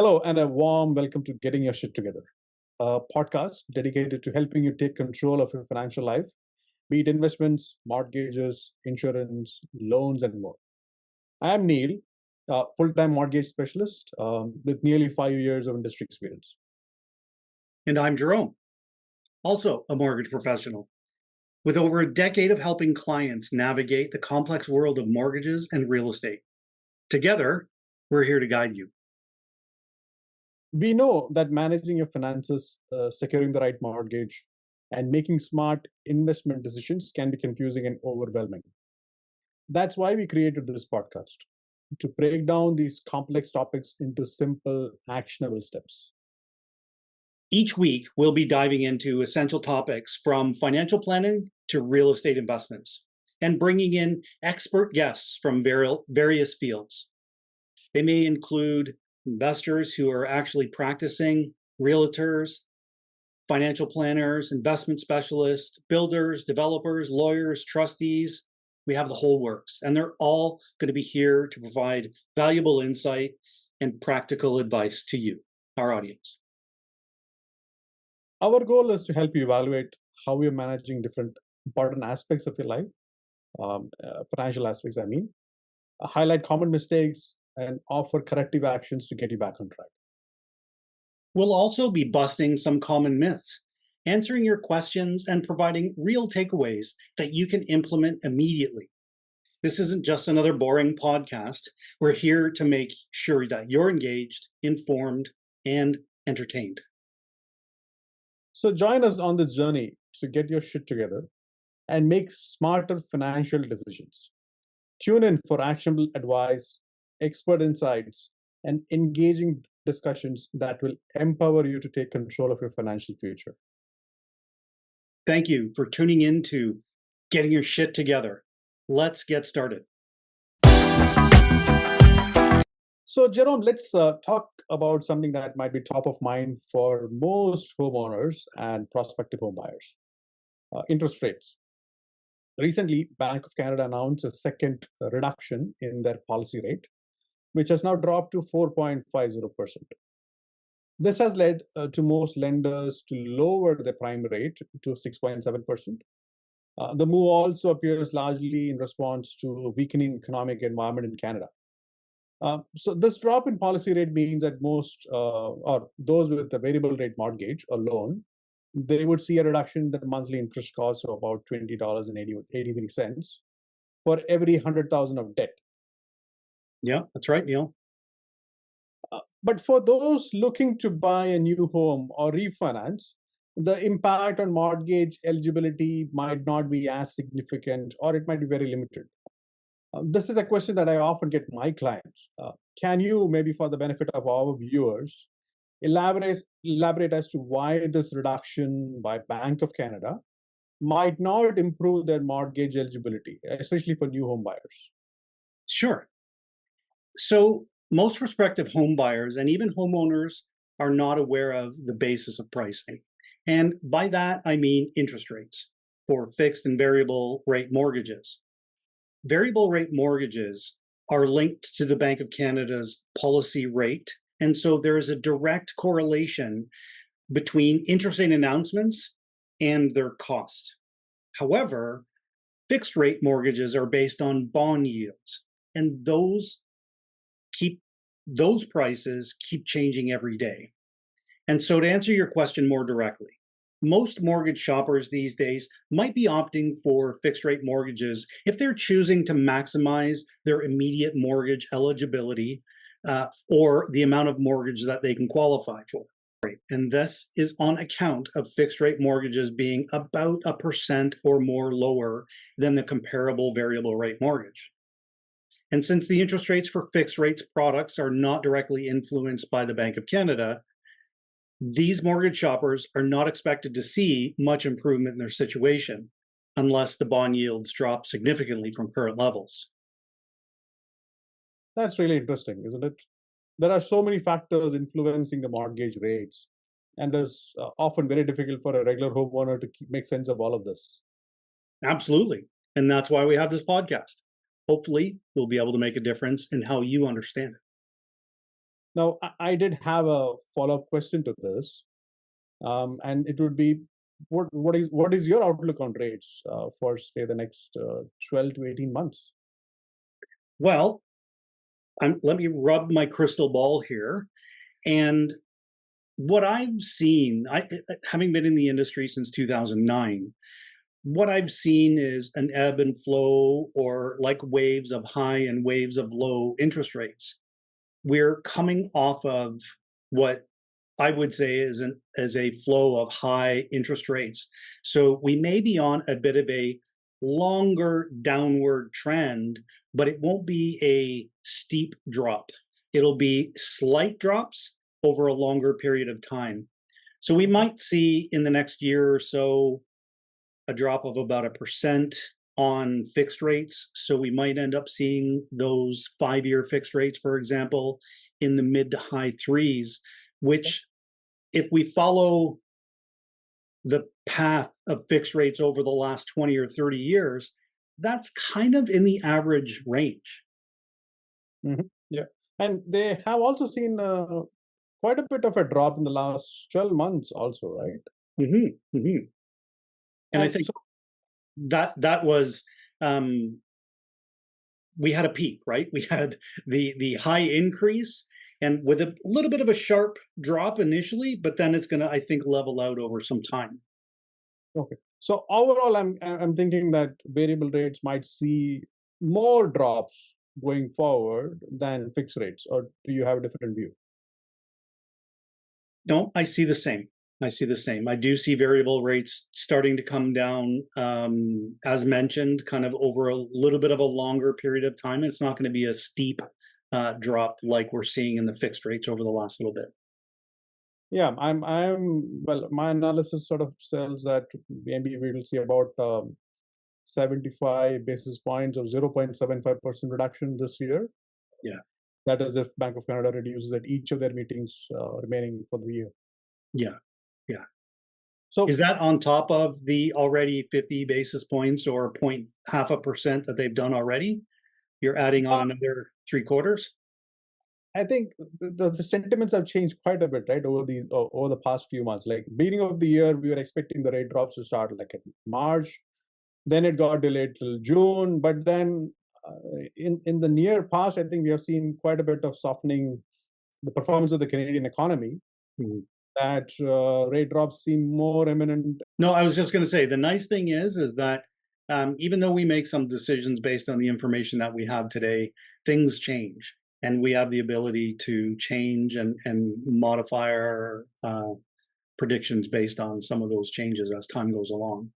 Hello, and a warm welcome to Getting Your Shit Together, a podcast dedicated to helping you take control of your financial life, be it investments, mortgages, insurance, loans, and more. I am Neil, a full time mortgage specialist with nearly 5 years of industry experience. And I'm Jerome, also a mortgage professional, with over a decade of helping clients navigate the complex world of mortgages and real estate. Together, we're here to guide you. We know that managing your finances, securing the right mortgage, and making smart investment decisions can be confusing and overwhelming. That's why we created this podcast to break down these complex topics into simple, actionable steps. Each week, we'll be diving into essential topics from financial planning to real estate investments and bringing in expert guests from various fields. They may include investors who are actually practicing, realtors, financial planners, investment specialists, builders, developers, lawyers, trustees. We have the whole works, and they're all going to be here to provide valuable insight and practical advice to you, our audience. Our goal is to help you evaluate how you're managing different important aspects of your life, financial aspects, highlight common mistakes, and offer corrective actions to get you back on track. We'll also be busting some common myths, answering your questions, and providing real takeaways that you can implement immediately. This isn't just another boring podcast. We're here to make sure that you're engaged, informed, and entertained. So join us on this journey to get your shit together and make smarter financial decisions. Tune in for actionable advice, expert insights, and engaging discussions that will empower you to take control of your financial future. Thank you for tuning in to Getting Your Shit Together. Let's get started. So, Jerome, let's talk about something that might be top of mind for most homeowners and prospective homebuyers: interest rates. Recently, Bank of Canada announced a second reduction in their policy rate, which has now dropped to 4.50%. This has led to most lenders to lower the prime rate to 6.7%. The move also appears largely in response to a weakening economic environment in Canada. So this drop in policy rate means that most or those with a variable rate mortgage or loan, they would see a reduction in the monthly interest cost of about $20.83 for every 100,000 of debt. Yeah, that's right, Neil. But for those looking to buy a new home or refinance, the impact on mortgage eligibility might not be as significant, or it might be very limited. This is a question that I often get my clients. Can you, maybe for the benefit of our viewers, elaborate as to why this reduction by Bank of Canada might not improve their mortgage eligibility, especially for new home buyers? Sure. So most prospective home buyers and even homeowners are not aware of the basis of pricing. And by that, I mean interest rates for fixed and variable rate mortgages. Variable rate mortgages are linked to the Bank of Canada's policy rate. And so there is a direct correlation between interest rate announcements and their cost. However, fixed rate mortgages are based on bond yields, and those prices keep changing every day. And so to answer your question more directly, most mortgage shoppers these days might be opting for fixed rate mortgages if they're choosing to maximize their immediate mortgage eligibility or the amount of mortgage that they can qualify for. And this is on account of fixed rate mortgages being about 1% or more lower than the comparable variable rate mortgage. And since the interest rates for fixed rates products are not directly influenced by the Bank of Canada, these mortgage shoppers are not expected to see much improvement in their situation unless the bond yields drop significantly from current levels. That's really interesting, isn't it? There are so many factors influencing the mortgage rates, and it's often very difficult for a regular homeowner to make sense of all of this. Absolutely. And that's why we have this podcast. Hopefully, we'll be able to make a difference in how you understand it. Now, I did have a follow-up question to this, and it would be, what is your outlook on rates for say the next 12 to 18 months? Well, let me rub my crystal ball here. And what I've seen, having been in the industry since 2009, what I've seen is an ebb and flow, or like waves of high and waves of low interest rates. We're coming off of what I would say is a flow of high interest rates. So we may be on a bit of a longer downward trend, but it won't be a steep drop. It'll be slight drops over a longer period of time. So we might see in the next year or so a drop of about 1% on fixed rates. So we might end up seeing those 5-year fixed rates, for example, in the mid to high threes, which, if we follow the path of fixed rates over the last 20 or 30 years, that's kind of in the average range. Yeah, and they have also seen quite a bit of a drop in the last 12 months also, right? hmm hmm And I And think so, that was, we had a peak, right? We had the high increase, and with a little bit of a sharp drop initially, but then it's going to, I think, level out over some time. okay. So overall, I'm thinking that variable rates might see more drops going forward than fixed rates, or do you have a different view? No, I see the same. I see the same. I do see variable rates starting to come down, as mentioned, kind of over a little bit of a longer period of time. It's not going to be a steep drop like we're seeing in the fixed rates over the last little bit. Yeah, well, my analysis sort of says that maybe we will see about 75 basis points or 0.75% reduction this year. Yeah, That is if Bank of Canada reduces at each of their meetings remaining for the year. yeah, yeah. Is So that on top of the already 50 basis points or point half a percent that they've done already? You're adding on uh, another three quarters? I think the sentiments have changed quite a bit, right, over the past few months. Like beginning of the year, we were expecting the rate drops to start like in March. Then it got delayed till June. But then in the near past, I think we have seen quite a bit of softening the performance of the Canadian economy. Mhm. That rate drops seem more imminent. No, I was just going to say the nice thing is that, even though we make some decisions based on the information that we have today, things change, and we have the ability to change and modify our predictions based on some of those changes as time goes along.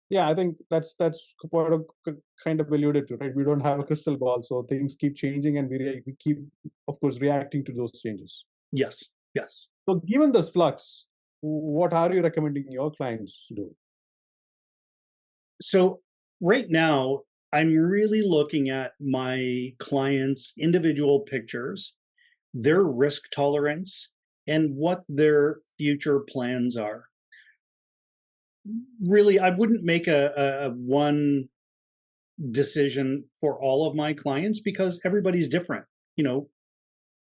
Yeah, I think that's what kind of alluded to, right? We don't have a crystal ball, so things keep changing, and we keep, of course, reacting to those changes. Yes, yes. So, given this flux, what are you recommending your clients do? So right now, I'm really looking at my clients' individual pictures, their risk tolerance, and what their future plans are. Really, I wouldn't make a one decision for all of my clients because everybody's different. You know,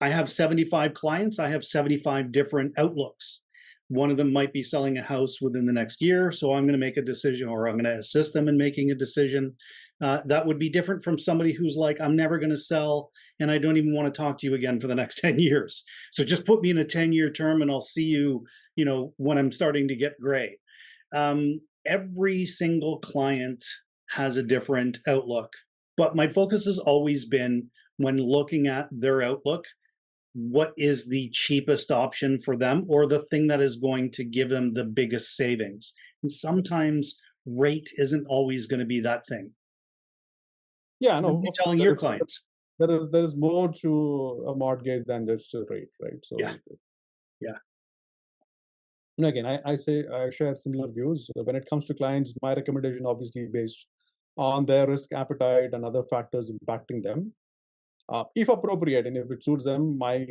I have 75 clients, I have 75 different outlooks. One of them might be selling a house within the next year, so I'm going to make a decision, or I'm going to assist them in making a decision. That would be different from somebody who's like, I'm never going to sell, and I don't even want to talk to you again for the next 10 years. So just put me in a 10-year term, and I'll see you, when I'm starting to get gray. Every single client has a different outlook, but my focus has always been, when looking at their outlook, what is the cheapest option for them, or the thing that is going to give them the biggest savings. And sometimes rate isn't always going to be that thing. Yeah, What are no, you of course, telling your clients? there is more to a mortgage than just a rate, right? Yeah, So, yeah. again, I say I share similar views. When it comes to clients, my recommendation obviously based on their risk appetite and other factors impacting them. If appropriate and if it suits them, my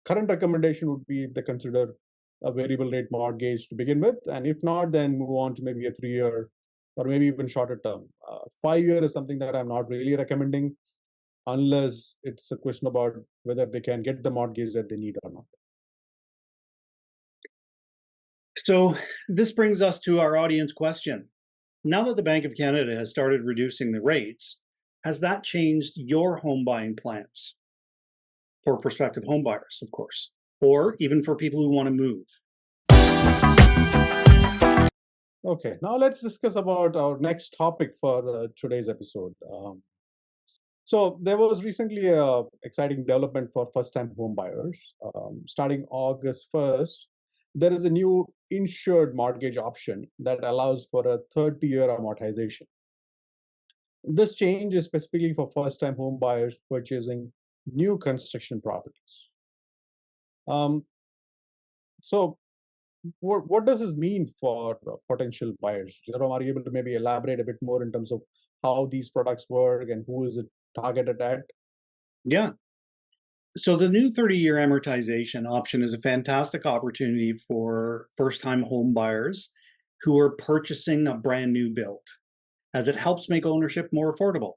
current recommendation would be they consider a variable rate mortgage to begin with, and if not, then move on to maybe a 3 year or maybe even shorter term. 5 year is something that I'm not really recommending. unless it's a question about whether they can get the mortgage that they need or not. So this brings us to our audience question. Now that the Bank of Canada has started reducing the rates, has that changed your home buying plans? For prospective home buyers, of course, or even for people who want to move. Okay, now let's discuss about our next topic for today's episode. So there was recently a exciting development for first-time home buyers. Starting August 1st, there is a new insured mortgage option that allows for a 30-year amortization. This change is specifically for first-time home buyers purchasing new construction properties. So what does this mean for potential buyers? Jerome, are you able to maybe elaborate a bit more in terms of how these products work and who is it targeted at? Yeah. So the new 30-year amortization option is a fantastic opportunity for first-time home buyers who are purchasing a brand new build, as it helps make ownership more affordable.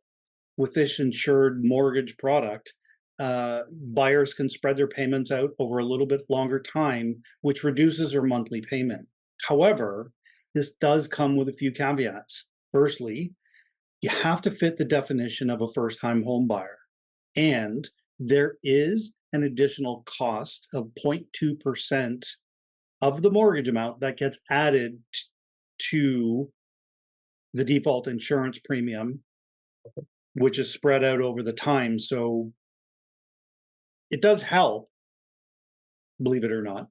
With this insured mortgage product, buyers can spread their payments out over a little bit longer time, which reduces their monthly payment. However, this does come with a few caveats. Firstly, you have to fit the definition of a first-time home buyer, and there is an additional cost of 0.2% of the mortgage amount that gets added to the default insurance premium, which is spread out over the time. So it does help, believe it or not.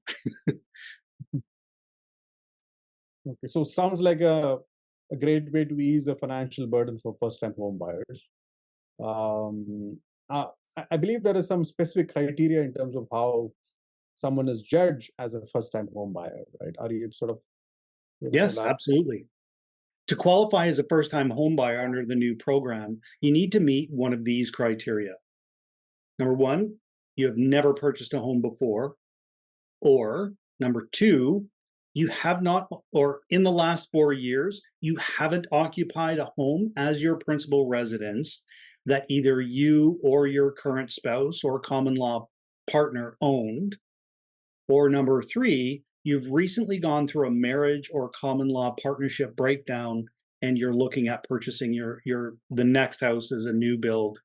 Okay, so sounds like a great way to ease the financial burden for first-time home buyers. I believe there is some specific criteria in terms of how someone is judged as a first-time home buyer, right? Are you sort of Yes, elaborate? absolutely. To qualify as a first-time home buyer under the new program, you need to meet one of these criteria. Number one, you have never purchased a home before, or number two, you have not, or in the last 4 years, you haven't occupied a home as your principal residence that either you or your current spouse or common law partner owned. Or number three, you've recently gone through a marriage or common law partnership breakdown and you're looking at purchasing the next house as a new build.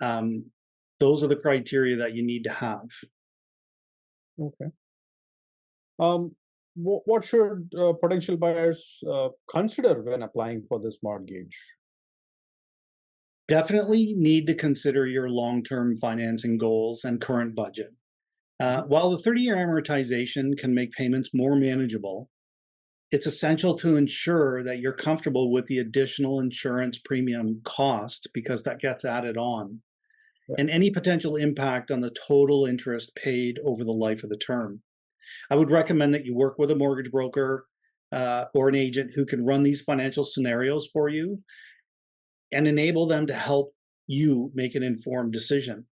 Those are the criteria that you need to have. Okay. What should potential buyers consider when applying for this mortgage? Definitely need to consider your long-term financing goals and current budget. While the 30-year amortization can make payments more manageable, it's essential to ensure that you're comfortable with the additional insurance premium cost because that gets added on, and any potential impact on the total interest paid over the life of the term. I would recommend that you work with a mortgage broker or an agent who can run these financial scenarios for you and enable them to help you make an informed decision.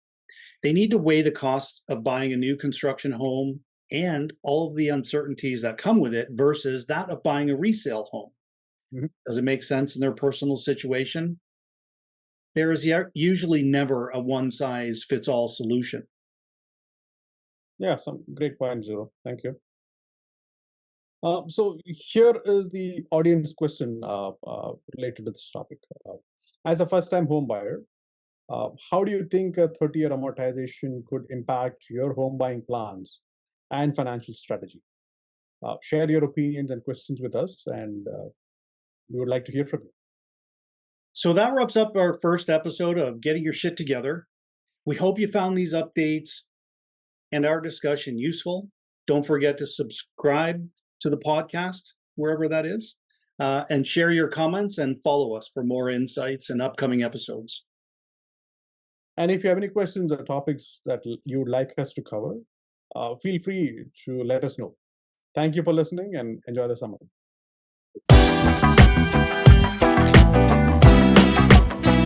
They need to weigh the cost of buying a new construction home and all of the uncertainties that come with it versus that of buying a resale home. Mhm. Does it make sense in their personal situation? There is usually never a one-size-fits-all solution. Yeah, some great points, Zero. Thank you. So here is the audience question related to this topic. As a first-time home buyer, how do you think a 30-year amortization could impact your home buying plans and financial strategy? Share your opinions and questions with us, and we would like to hear from you. So that wraps up our first episode of Getting Your Shit Together. We hope you found these updates and our discussion useful. Don't forget to subscribe to the podcast, wherever that is, and share your comments and follow us for more insights and upcoming episodes. And if you have any questions or topics that you would like us to cover, feel free to let us know. Thank you for listening and enjoy the summer.